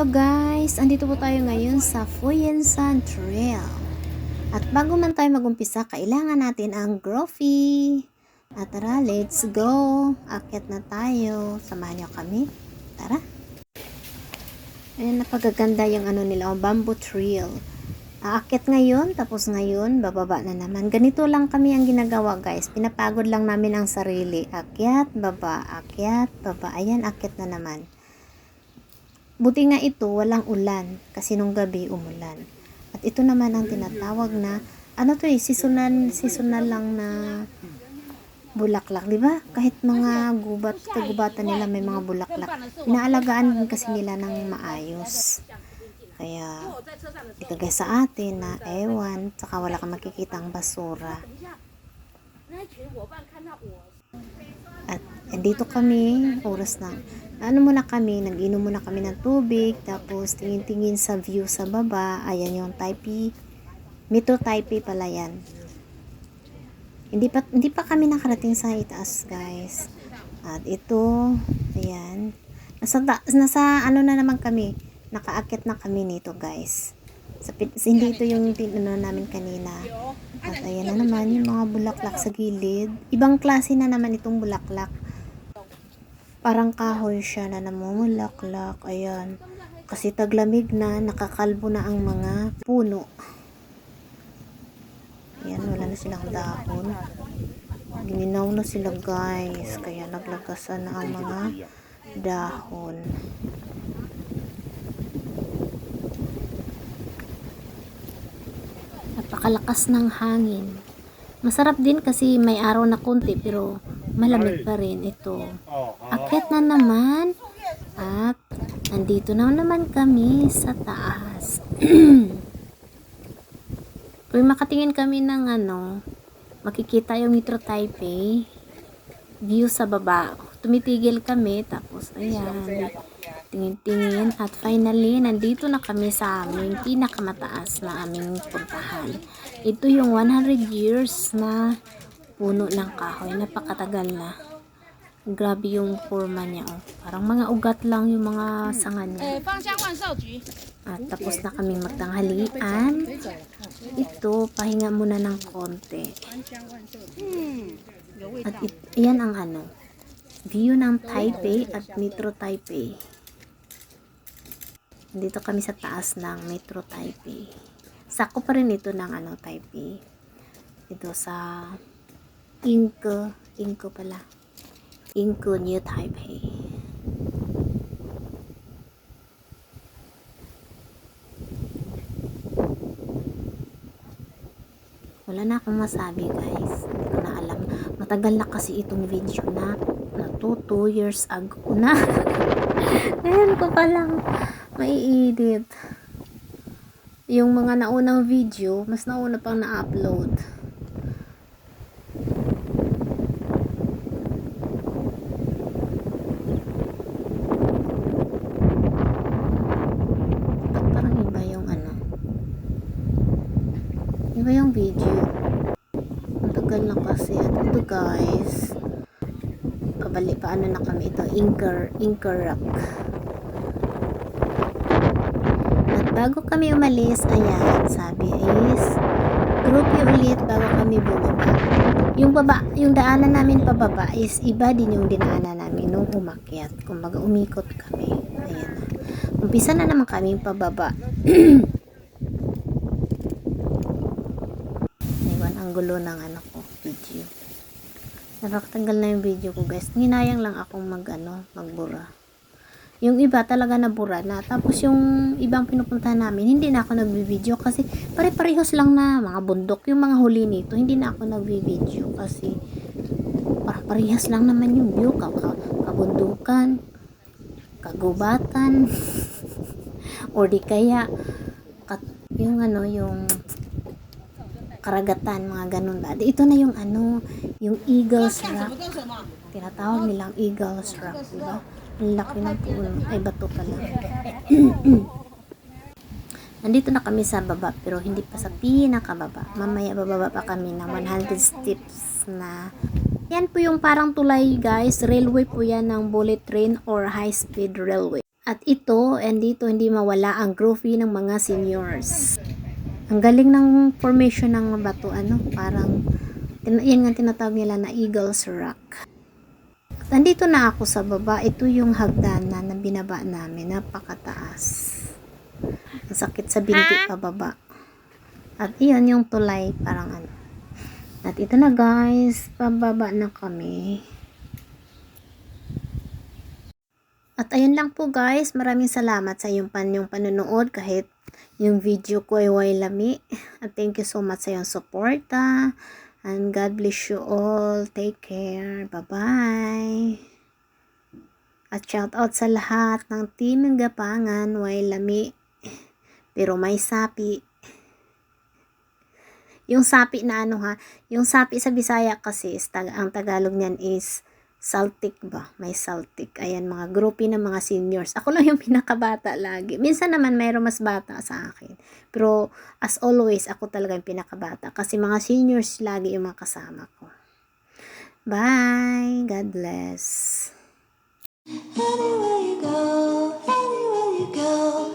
Hello guys! Andito po tayo ngayon sa Fuyensan Trail. At bago man tayo magumpisa, kailangan natin ang Grofie. At tara, let's go! Akyat na tayo. Samahan niyo kami. Tara! Ayan, napagaganda yung ano nila, bamboo trail. Aakyat ngayon, tapos ngayon, bababa na naman. Ganito lang kami ang ginagawa guys. Pinapagod lang namin ang sarili. Akyat, baba, akyat, baba. Ayan, akyat na naman. Buti nga ito, walang ulan. Kasi nung gabi, umulan. At ito naman ang tinatawag na, ano to seasonal lang na bulaklak. Diba? Kahit mga kagubatan nila may mga bulaklak. Inaalagaan din kasi nila ng maayos. Kaya, ikagay sa atin na ewan, saka wala kang makikitang basura. At dito kami, oras na, nag-inom muna kami ng tubig, tapos tingin-tingin sa view sa baba. Ayan yung Taipei, Metro Taipei pala yan. Hindi pa kami nakarating sa itaas guys. At ito, ayan, nasa ano na naman kami, nakaakyat na kami nito guys. Hindi ito yung tinano namin kanina. At ayan na naman yung mga bulaklak sa gilid. Ibang klase na naman itong bulaklak. Parang kahoy siya na namumulaklak. Ayan. Kasi taglamig na, nakakalbo na ang mga puno. Ayan, wala na silang dahon. Gininaw na sila guys. Kaya naglagasan na ang mga dahon. Napakalakas ng hangin. Masarap din kasi may araw na konti pero malamig pa rin ito. Akyat na naman at nandito na naman kami sa taas. Kung makatingin kami ng makikita yung Metro Taipei view sa baba. Tumitigil kami tapos ayan, tingin-tingin at finally nandito na kami sa aming pinakamataas na aming puntahan. Ito yung 100 years na puno ng kahoy. Napakatagal na. Grabe yung forma niya. Oh. Parang mga ugat lang yung mga sanga niya. At tapos na kaming magtanghalian. Ito, pahinga muna ng konti. At yan ang view ng Taipei at Metro Taipei. Dito kami sa taas ng Metro Taipei. Sako pa rin ito ng Taipei. Ito sa Inco pala. Inco New Taipei. Wala na akong masabi guys. Hindi ko na alam. Matagal na kasi itong video na 2 years ago na. Ngayon ko palang maiedit. Yung mga naunang video, mas nauna pang na-upload. Parang iba yung iba yung video. Ang tagal na kasi. At ito guys, paano na kami ito, Inker Rock. At bago kami umalis, ayan, sabi is Grofie ulit bago kami bumaba. Yung daanan namin pababa is iba din yung dinaanan namin nung umakyat. Kumbaga umikot kami. Ayan na. Umpisa na naman kami pababa. Iwan ang gulo ng video. Nakakatanggal na yung video ko guys. Hinayang lang akong magbura. Yung iba talaga nabura na. Tapos yung ibang pinupuntahan namin, hindi na ako nagbi-video kasi pare-parehas lang na mga bundok. Yung mga huli nito, hindi na ako nagbi-video kasi parehas lang naman yung view. Kabundukan, kagubatan, or di kaya yung karagatan, mga ganun ba. Ito na yung yung Eagles Rock. Tinatawag nilang Eagles Rock, diba? Ang laki ng puno. Ay, bato pala. Nandito na kami sa baba, pero hindi pa sa pinakababa. Mamaya bababa pa kami ng 100 steps na. Yan po yung parang tulay guys. Railway po yan ng bullet train or high speed railway. At ito, and dito hindi mawala ang groovy ng mga seniors. Ang galing ng formation ng bato, parang, yan nga tinatawag nila na Eagle's Rock. At andito na ako sa baba, ito yung hagdanan na binaba namin, napakataas. Ang sakit sa binti pababa. At iyon yung tulay, parang At ito na guys, pababa na kami. At ayun lang po guys, maraming salamat sa iyong panonood kahit yung video ko ay wailami. At thank you so much sa iyong suporta. And God bless you all. Take care. Bye-bye. At shout out sa lahat ng Team Gapangan, wailami. Pero may sapi. Yung sapi na yung sapi sa Bisaya kasi, ang Tagalog niyan is Saltik ba? May Saltik. Ayan, mga groupie ng mga seniors. Ako lang yung pinakabata lagi. Minsan naman mayroong mas bata sa akin. Pero as always, ako talaga yung pinakabata. Kasi mga seniors lagi yung mga kasama ko. Bye! God bless! Anywhere you go,